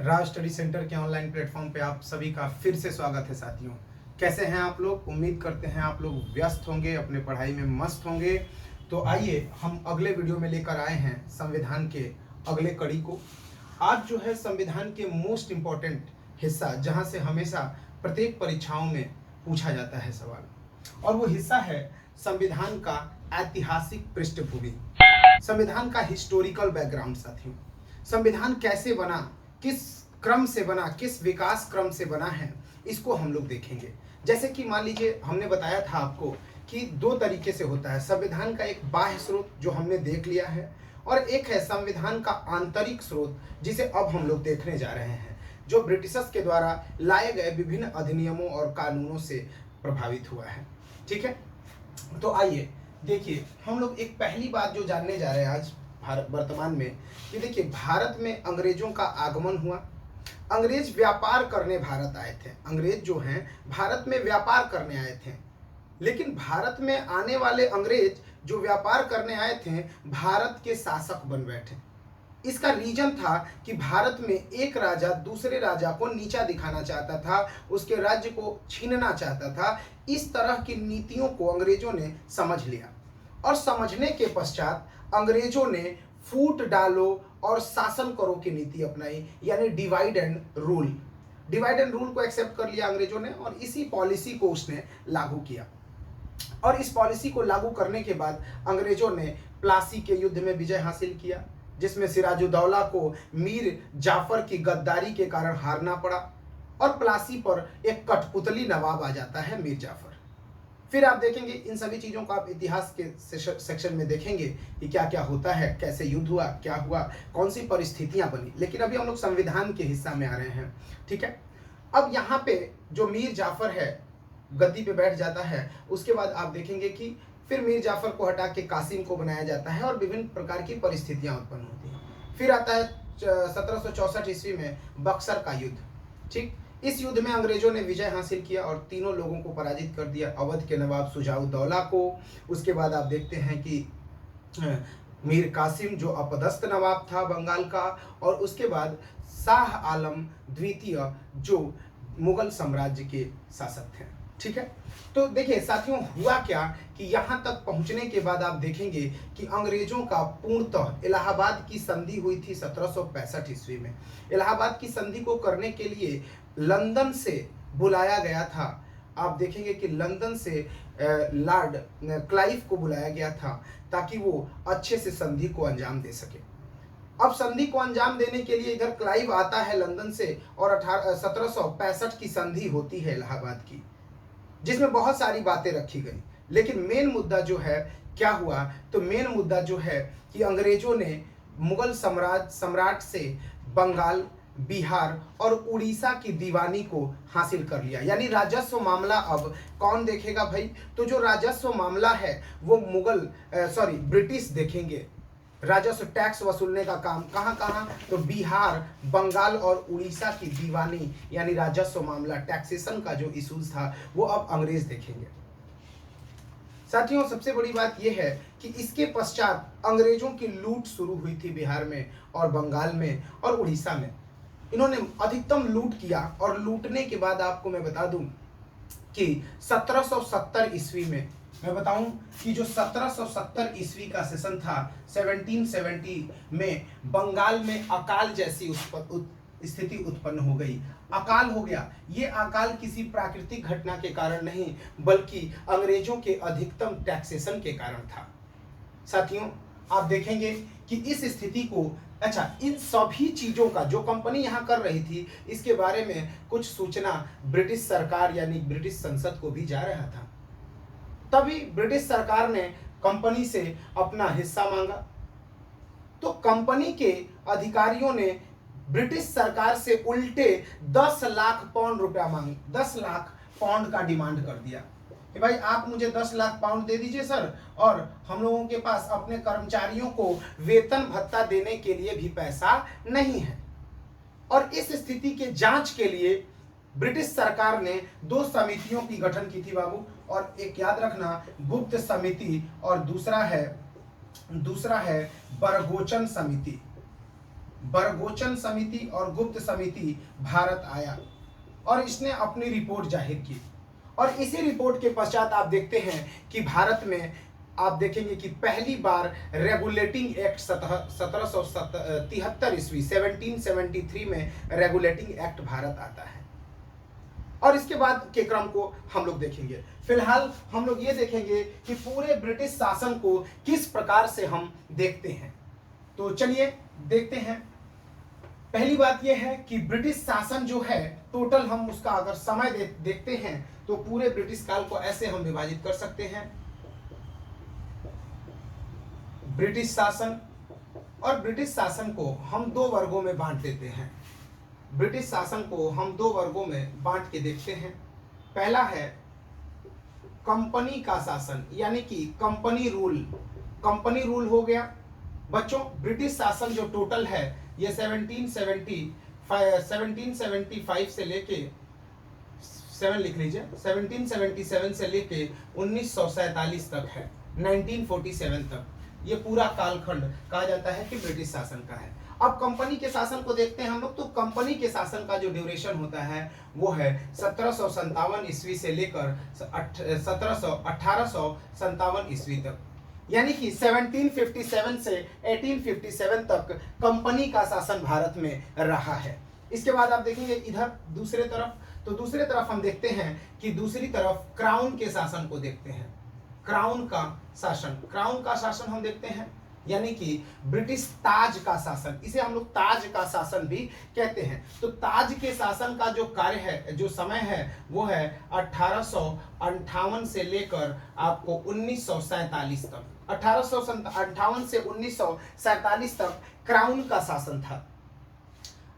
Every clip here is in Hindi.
राज स्टडी सेंटर के ऑनलाइन प्लेटफॉर्म पे आप सभी का फिर से स्वागत है साथियों। कैसे हैं आप लोग? उम्मीद करते हैं आप लोग व्यस्त होंगे, अपने पढ़ाई में मस्त होंगे। तो आइए हम अगले वीडियो में लेकर आए हैं संविधान के अगले कड़ी को। आज जो है संविधान के मोस्ट इम्पॉर्टेंट हिस्सा, जहां से हमेशा प्रत्येक परीक्षाओं में पूछा जाता है सवाल, और वो हिस्सा है संविधान का ऐतिहासिक पृष्ठभूमि, संविधान का हिस्टोरिकल बैकग्राउंड। साथियों, संविधान कैसे बना, किस क्रम से बना, किस विकास क्रम से बना है, इसको हम लोग देखेंगे। जैसे कि मान लीजिए हमने बताया था आपको कि दो तरीके से होता है संविधान का, एक बाह्य स्रोत जो हमने देख लिया है, और एक है संविधान का आंतरिक स्रोत जिसे अब हम लोग देखने जा रहे हैं, जो ब्रिटिशर्स के द्वारा लाए गए विभिन्न अधिनियमों और कानूनों से प्रभावित हुआ है। ठीक है, तो आइए देखिए, हम लोग एक पहली बात जो जानने जा रहे हैं आज भारत वर्तमान में, कि देखिए भारत में अंग्रेजों का आगमन हुआ। अंग्रेज व्यापार करने भारत आए थे। अंग्रेज जो हैं भारत में व्यापार करने आए थे, लेकिन भारत में आने वाले अंग्रेज जो व्यापार करने आए थे भारत के शासक बन बैठे। इसका रीजन था कि भारत में एक राजा दूसरे राजा को नीचा दिखाना चाहता था, उसके राज्य को छीनना चाहता था। इस तरह की नीतियों को अंग्रेजों ने समझ लिया, और समझने के पश्चात अंग्रेजों ने फूट डालो और शासन करो की नीति अपनाई, यानी divide and rule. Divide and rule को एक्सेप्ट कर लिया अंग्रेजों ने, और इसी पॉलिसी को उसने लागू किया। और इस पॉलिसी को लागू करने के बाद अंग्रेजों ने प्लासी के युद्ध में विजय हासिल किया, जिसमें सिराजुद्दौला को मीर जाफर की गद्दारी के कारण हारना पड़ा, और प्लासी पर एक कठपुतली नवाब आ जाता है, मीर जाफर। फिर आप देखेंगे इन सभी चीज़ों को आप इतिहास के सेक्शन में देखेंगे कि क्या क्या होता है, कैसे युद्ध हुआ, क्या हुआ, कौन सी परिस्थितियां बनी। लेकिन अभी हम लोग संविधान के हिस्सा में आ रहे हैं। ठीक है, अब यहाँ पे जो मीर जाफर है गद्दी पे बैठ जाता है, उसके बाद आप देखेंगे कि फिर मीर जाफर को हटा के कासिम को बनाया जाता है, और विभिन्न प्रकार की परिस्थितियां उत्पन्न होती हैं। फिर आता है 1764 ईस्वी में बक्सर का युद्ध। ठीक, इस युद्ध में अंग्रेजों ने विजय हासिल किया और तीनों लोगों को पराजित कर दिया, अवध के नवाब शुजाउद्दौला को। उसके बाद आप देखते हैं कि मीर कासिम जो अपदस्थ नवाब था बंगाल का, और उसके बाद शाह आलम द्वितीय जो मुगल साम्राज्य के शासक थे। ठीक है, तो देखिए साथियों, हुआ क्या कि यहाँ तक पहुँचने के बाद आप देखेंगे कि अंग्रेजों का पूर्णतः इलाहाबाद की संधि हुई थी 1765 ईस्वी में। इलाहाबाद की संधि को करने के लिए लंदन से बुलाया गया था। आप देखेंगे कि लंदन से लॉर्ड क्लाइव को बुलाया गया था, ताकि वो अच्छे से संधि को अंजाम दे सके। अब संधि को अंजाम देने के लिए इधर क्लाइव आता है लंदन से, और 1765 की संधि होती है इलाहाबाद की, जिसमें बहुत सारी बातें रखी गई। लेकिन मेन मुद्दा जो है क्या हुआ, तो मेन मुद्दा जो है कि अंग्रेजों ने मुगल सम्राट से बंगाल, बिहार और उड़ीसा की दीवानी को हासिल कर लिया। यानी राजस्व मामला अब कौन देखेगा भाई? तो जो राजस्व मामला है वो ब्रिटिश देखेंगे। राजस्व टैक्स वसूलने का काम कहाँ कहाँ? तो बिहार, बंगाल और उड़ीसा की दीवानी, यानी राजस्व मामला, टैक्सेशन का जो इशूज था वो अब अंग्रेज देखेंगे। साथियों, सबसे बड़ी बात यह है कि इसके पश्चात अंग्रेजों की लूट शुरू हुई थी बिहार में और बंगाल में और उड़ीसा में। इन्होंने अधिकतम लूट किया, और लूटने के बाद आपको मैं बता दूं कि 1770 ईस्वी में, मैं बताऊं कि जो 1770 ईस्वी का सेशन था, 1770 में बंगाल में अकाल जैसी स्थिति उत्पन्न हो गई। अकाल हो गया। ये अकाल किसी प्राकृतिक घटना के कारण नहीं, बल्कि अंग्रेजों के अधिकतम टैक्सेशन के कारण था। साथियों, आप देखेंगे कि इस स्थिति को, अच्छा, इन सभी चीजों का जो कंपनी यहाँ कर रही थी, इसके बारे में कुछ सूचना ब्रिटिश सरकार यानी ब्रिटिश संसद को भी जा रहा था। तभी ब्रिटिश सरकार ने कंपनी से अपना हिस्सा मांगा, तो कंपनी के अधिकारियों ने ब्रिटिश सरकार से उल्टे 10 लाख पाउंड रुपया मांग 10 लाख पाउंड का डिमांड कर दिया कि भाई आप मुझे 10 लाख पाउंड दे दीजिए सर, और हम लोगों के पास अपने कर्मचारियों को वेतन भत्ता देने के लिए भी पैसा नहीं है। और इस स्थिति के जांच के लिए ब्रिटिश सरकार ने 2 समितियों की गठन की थी बाबू, और एक याद रखना, गुप्त समिति, और दूसरा है बरगोचन समिति। बरगोचन समिति और गुप्त समिति भारत आया और इसने अपनी रिपोर्ट जाहिर की। और इसी रिपोर्ट के पश्चात आप देखते हैं कि भारत में आप देखेंगे कि पहली बार रेगुलेटिंग एक्ट 1773 ईस्वी 1773 में रेगुलेटिंग एक्ट भारत आता है। और इसके बाद के क्रम को हम लोग देखेंगे। फिलहाल हम लोग ये देखेंगे कि पूरे ब्रिटिश शासन को किस प्रकार से हम देखते हैं। तो चलिए देखते हैं। पहली बात यह है कि ब्रिटिश शासन जो है टोटल हम उसका अगर समय देखते हैं तो पूरे ब्रिटिश काल को ऐसे हम विभाजित कर सकते हैं, ब्रिटिश शासन। और ब्रिटिश शासन को हम दो वर्गों में बांट देते हैं। ब्रिटिश शासन को हम दो वर्गों में बांट के देखते हैं। पहला है कंपनी का शासन, यानी कि कंपनी रूल। कंपनी रूल हो गया बच्चों। ब्रिटिश शासन जो टोटल है ये 1775 से लेके 7 लिख लीजिए, 1777 से लेके 1947 तक है, 1947 तक। ये पूरा कालखंड कहा जाता है कि ब्रिटिश शासन का है। अब कंपनी के शासन को देखते हैं हम लोग। तो कंपनी के शासन का जो ड्यूरेशन होता है वो है 1757 ईस्वी से लेकर 1857 ईस्वी तक, यानी कि 1757 से 1857 तक कंपनी का शासन भारत में रहा है। इसके बाद आप देखेंगे इधर दूसरे तरफ, तो दूसरे तरफ हम देखते हैं कि दूसरी तरफ क्राउन के शासन को देखते हैं। क्राउन का शासन हम देखते हैं, यानी कि ब्रिटिश ताज का शासन, इसे हम लोग ताज का शासन भी कहते हैं। तो ताज के शासन का जो कार्य है, जो समय है, वो है 1858 से लेकर आपको 1947 तक। 1858 से 1947 तक क्राउन का शासन था।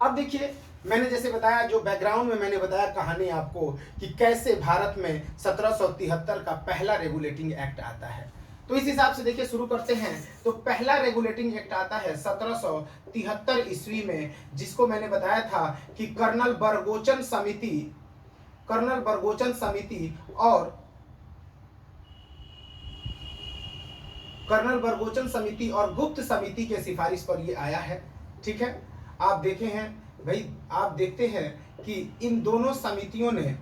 अब देखिए, मैंने जैसे बताया, जो बैकग्राउंड में मैंने बताया कहानी आपको कि कैसे भारत में 1773 का पहला रेगुलेटिंग एक्ट आता है। तो इस हिसाब से देखिए शुरू करते हैं। तो पहला रेगुलेटिंग एक्ट आता है 1773 ईस्वी में, जिसको मैंने बताया था कि कर्नल बरगोचन समिति और गुप्त समिति के सिफारिश पर ये आया है। ठीक है, आप देखे हैं भाई, आप देखते हैं कि इन दोनों समितियों ने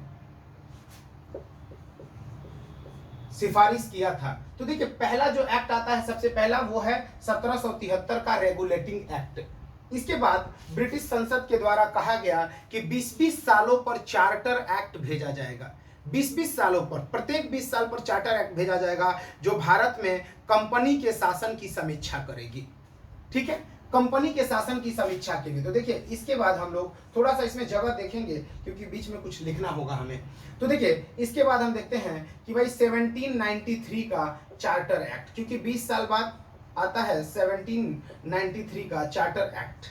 सिफारिश किया था। तो देखिए, पहला जो एक्ट आता है सबसे पहला वो है 1773 का रेगुलेटिंग एक्ट। इसके बाद ब्रिटिश संसद के द्वारा कहा गया कि 20-20 सालों पर चार्टर एक्ट भेजा जाएगा। 20-20 सालों पर, प्रत्येक 20 साल पर चार्टर एक्ट भेजा जाएगा जो भारत में कंपनी के शासन की समीक्षा करेगी। ठीक है, कंपनी के शासन की समीक्षा के लिए। तो देखिए, इसके बाद हम लोग थोड़ा सा इसमें जगह देखेंगे क्योंकि बीच में कुछ लिखना होगा हमें। तो देखिए, इसके बाद हम देखते हैं कि भाई 1793 का चार्टर एक्ट, क्योंकि 20 साल बाद आता है 1793 का चार्टर एक्ट।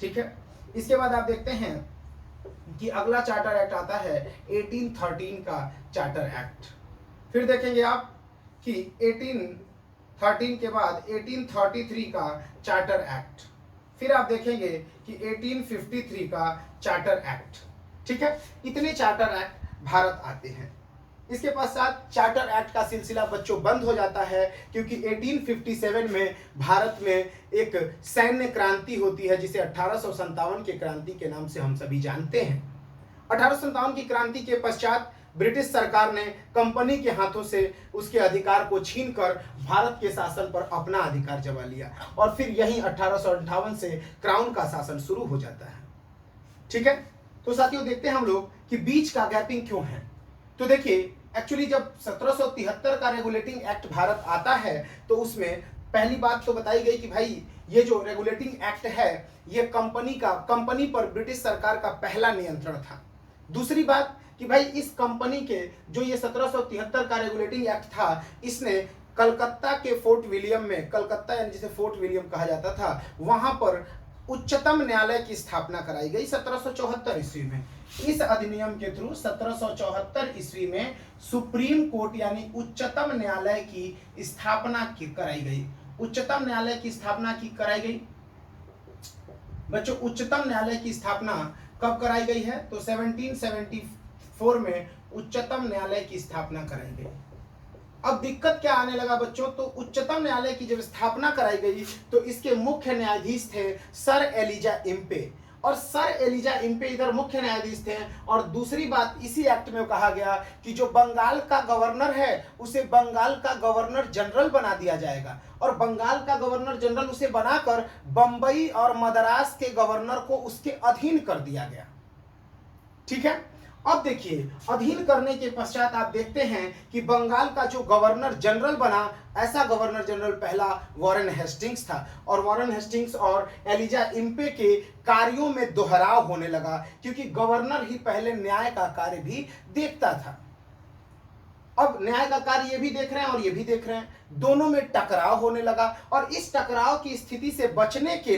ठीक है, इसके बाद आप देखते हैं कि अगला चार्टर एक्ट आता है 1813 का चार्टर एक्ट। फिर देखेंगे आप कि 1813 के बाद 1833 का चार्टर एक्ट। फिर आप देखेंगे कि 1853 का चार्टर एक्ट। ठीक है, इतने चार्टर एक्ट भारत आते हैं। इसके पश्चात चार्टर एक्ट का सिलसिला बच्चों बंद हो जाता है, क्योंकि 1857 में भारत में एक सैन्य क्रांति होती है जिसे 1857 की क्रांति के नाम से हम सभी जानते हैं। 1857 की क्रांति के पश्चात ब्रिटिश सरकार ने कंपनी के हाथों से उसके अधिकार को छीनकर भारत के शासन पर अपना अधिकार जमा लिया, और फिर यही 1858 से क्राउन का शासन शुरू हो जाता है। ठीक है, तो साथियों देखते हैं हम लोग कि बीच का गैपिंग क्यों है। तो देखिए, एक्चुअली जब 1773 का रेगुलेटिंग एक्ट भारत आता है तो उसमें पहली बात तो बताई गई कि भाई ये जो रेगुलेटिंग एक्ट है ये कंपनी पर ब्रिटिश सरकार का पहला नियंत्रण था। दूसरी बात कि भाई इस कंपनी के जो ये 1773 का रेगुलेटिंग एक्ट था, इसने कलकत्ता के फोर्ट विलियम में, कलकत्ता यानी जिसे फोर्ट विलियम कहा जाता था, वहां पर उच्चतम न्यायालय की स्थापना कराई गई 1774 ईस्वी में। इस अधिनियम के थ्रू 1774 ईस्वी में सुप्रीम कोर्ट यानी उच्चतम न्यायालय की स्थापना कराई गई। उच्चतम न्यायालय की स्थापना कराई गई बच्चों। उच्चतम न्यायालय की स्थापना कब कराई गई है? तो 1774 में उच्चतम न्यायालय की स्थापना कराई गई। अब दिक्कत क्या आने लगा बच्चों, तो उच्चतम न्यायालय की जब स्थापना कराई गई तो इसके मुख्य न्यायाधीश थे सर एलिजा इम्पे, और सर एलिजा इम्पे इधर मुख्य न्यायाधीश थे। और दूसरी बात, इसी एक्ट में कहा गया कि जो बंगाल का गवर्नर है उसे बंगाल का गवर्नर जनरल बना दिया जाएगा, और बंगाल का गवर्नर जनरल उसे बनाकर बंबई और मद्रास के गवर्नर को उसके अधीन कर दिया गया। ठीक है, अब देखिए अधीन करने के पश्चात आप देखते हैं कि बंगाल का जो गवर्नर जनरल बना, ऐसा गवर्नर जनरल पहला वॉरेन हेस्टिंग्स था, और वॉरेन हेस्टिंग्स और एलिजा इम्पे के कार्यों में दोहराव होने लगा, क्योंकि गवर्नर ही पहले न्याय का कार्य भी देखता था। अब न्याय का कार्य ये भी देख रहे हैं और ये भी देख रहे हैं, दोनों में टकराव होने लगा, और इस टकराव की स्थिति से बचने के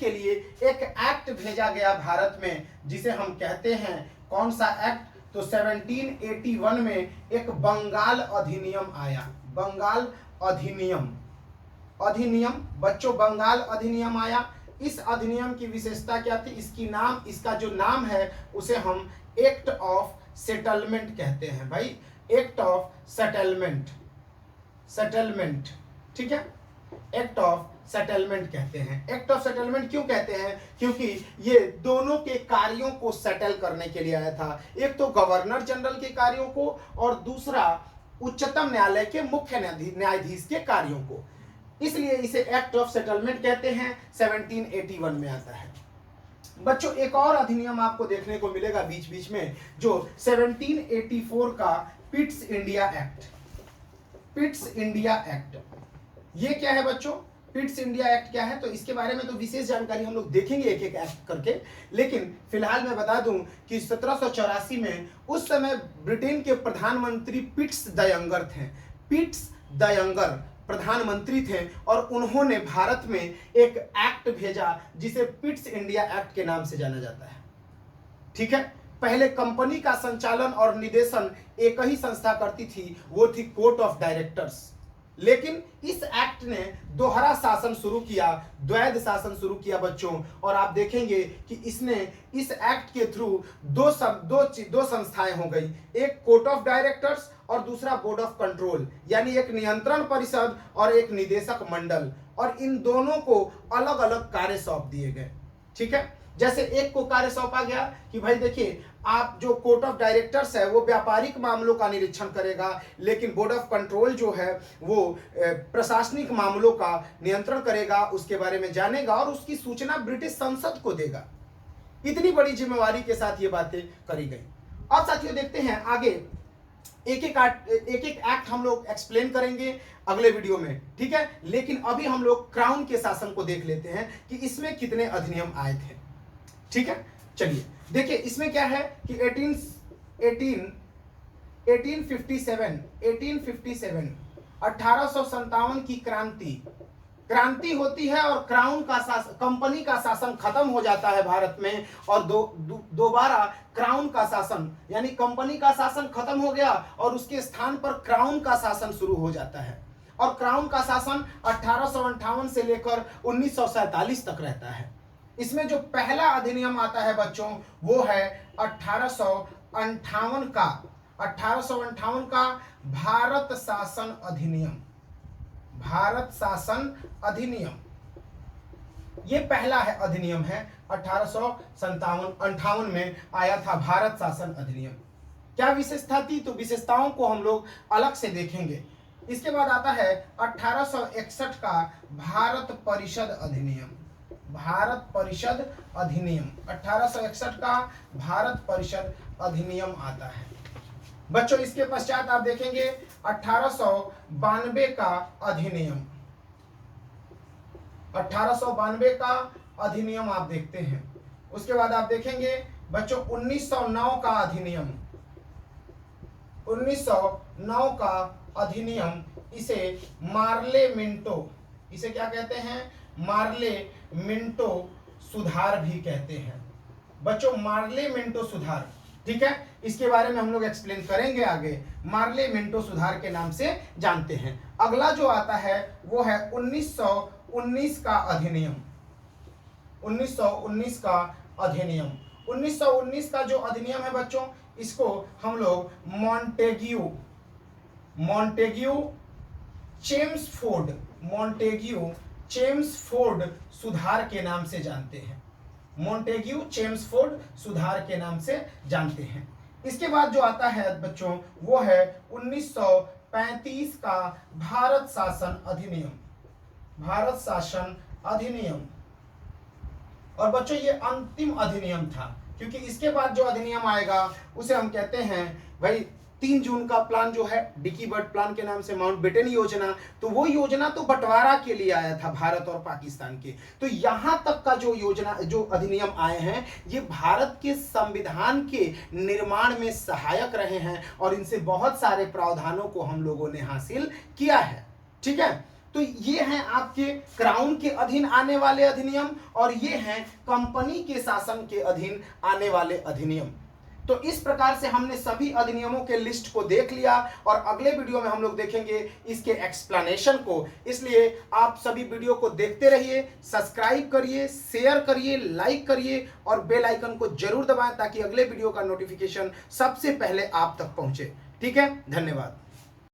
लिए एक एक्ट भेजा गया भारत में, जिसे हम कहते हैं कौन सा एक्ट, तो 1781 में एक बंगाल अधिनियम आया। बंगाल अधिनियम बच्चों, बंगाल अधिनियम आया। इस अधिनियम की विशेषता क्या थी, इसका जो नाम है उसे हम एक्ट ऑफ सेटलमेंट कहते हैं भाई, एक्ट ऑफ सेटलमेंट, ठीक है, एक्ट ऑफ सेटलमेंट कहते हैं। एक्ट ऑफ सेटलमेंट क्यों कहते हैं, क्योंकि ये दोनों के कार्यों को सेटल करने के लिए आया था, एक तो गवर्नर जनरल के कार्यों को और दूसरा उच्चतम न्यायालय के मुख्य न्यायाधीश के कार्यों को, इसलिए इसे एक्ट ऑफ सेटलमेंट कहते हैं। 1781 में आता है। बच्चों एक और अधिनियम आपको देखने को मिलेगा बीच बीच में, जो 1784 का Pitt's India act. Pitt's India act ये क्या है बच्चों, पिट्स इंडिया एक्ट क्या है, तो इसके बारे में तो विशेष जानकारी हम लोग देखेंगे एक एक एक्ट करके, लेकिन फिलहाल मैं बता दूं कि 1784 में उस समय ब्रिटेन के प्रधानमंत्री पिट्स द यंगर थे। पिट्स द यंगर प्रधानमंत्री थे, और उन्होंने भारत में एक एक्ट भेजा जिसे पिट्स इंडिया एक्ट के नाम से जाना जाता है। ठीक है, पहले कंपनी का संचालन और निदेशन एक ही संस्था करती थी, वो थी कोर्ट ऑफ डायरेक्टर्स। लेकिन इस एक्ट ने दोहरा शासन शुरू किया, द्वैध शासन शुरू किया बच्चों, और आप देखेंगे कि इसने इस एक्ट के थ्रू दो संस्थाएं हो गई, एक कोर्ट ऑफ डायरेक्टर्स और दूसरा बोर्ड ऑफ कंट्रोल, यानी एक नियंत्रण परिषद और एक निदेशक मंडल, और इन दोनों को अलग अलग कार्य सौंप दिए गए। ठीक है, जैसे एक को कार्य सौंपा गया कि भाई देखिए, आप जो कोर्ट ऑफ डायरेक्टर्स है वो व्यापारिक मामलों का निरीक्षण करेगा, लेकिन बोर्ड ऑफ कंट्रोल जो है वो प्रशासनिक मामलों का नियंत्रण करेगा, उसके बारे में जानेगा और उसकी सूचना ब्रिटिश संसद को देगा। इतनी बड़ी जिम्मेवारी के साथ ये बातें करी गई। अब साथियों देखते हैं आगे, एक एक एक्ट हम लोग एक्सप्लेन करेंगे अगले वीडियो में, ठीक है, लेकिन अभी हम लोग क्राउन के शासन को देख लेते हैं कि इसमें कितने अधिनियम आए थे। ठीक है, चलिए देखिए इसमें क्या है कि 1857 की क्रांति होती है, और क्राउन का शासन, कंपनी का शासन खत्म हो जाता है भारत में, और दोबारा क्राउन का शासन, यानी कंपनी का शासन खत्म हो गया और उसके स्थान पर क्राउन का शासन शुरू हो जाता है। और क्राउन का शासन 1858 से लेकर 1947 तक रहता है। इसमें जो पहला अधिनियम आता है बच्चों वो है 1858 का भारत शासन अधिनियम। ये पहला है अधिनियम है, 1858 में आया था भारत शासन अधिनियम। क्या विशेषता थी, तो विशेषताओं को हम लोग अलग से देखेंगे। इसके बाद आता है 1861 का भारत परिषद अधिनियम। 1861 का भारत परिषद अधिनियम आता है बच्चों। इसके पश्चात आप देखेंगे 1892 का अधिनियम। 1892 का अधिनियम आप देखते हैं। उसके बाद आप देखेंगे बच्चों 1909 का अधिनियम। 1909 का अधिनियम, इसे मार्ले मिंटो, इसे क्या कहते हैं, मार्ले मिंटो सुधार भी कहते हैं बच्चों, मार्ले मिंटो सुधार। ठीक है, इसके बारे में हम लोग एक्सप्लेन करेंगे आगे, मार्ले मिंटो सुधार के नाम से जानते हैं। अगला जो आता है वो है 1919 का अधिनियम। 1919 का अधिनियम, 1919 का जो अधिनियम है बच्चों, इसको हम लोग मॉन्टेग्यू मॉन्टेग्यू चेम्सफोर्ड सुधार के नाम से जानते हैं। मॉन्टेग्यू चेम्सफोर्ड सुधार के नाम से जानते हैं। इसके बाद जो आता है बच्चों वो है 1935 का भारत शासन अधिनियम। और बच्चों ये अंतिम अधिनियम था, क्योंकि इसके बाद जो अधिनियम आएगा उसे हम कहते हैं भाई 3 जून का प्लान जो है डिकी बर्ड प्लान के नाम से, माउंटबेटन योजना। तो वो योजना तो बंटवारा के लिए आया था भारत और पाकिस्तान के। तो यहां तक का जो अधिनियम आए हैं ये भारत के संविधान के निर्माण में सहायक रहे हैं और इनसे बहुत सारे प्रावधानों को हम लोगों ने हासिल किया है। ठीक है, तो ये हैं आपके क्राउन के अधीन आने वाले अधिनियम और ये हैं कंपनी के शासन के अधीन आने वाले अधिनियम। तो इस प्रकार से हमने सभी अधिनियमों के लिस्ट को देख लिया और अगले वीडियो में हम लोग देखेंगे इसके एक्सप्लेनेशन को। इसलिए आप सभी वीडियो को देखते रहिए, सब्सक्राइब करिए, शेयर करिए, लाइक करिए और बेल आइकन को जरूर दबाएं ताकि अगले वीडियो का नोटिफिकेशन सबसे पहले आप तक पहुंचे। ठीक है, धन्यवाद।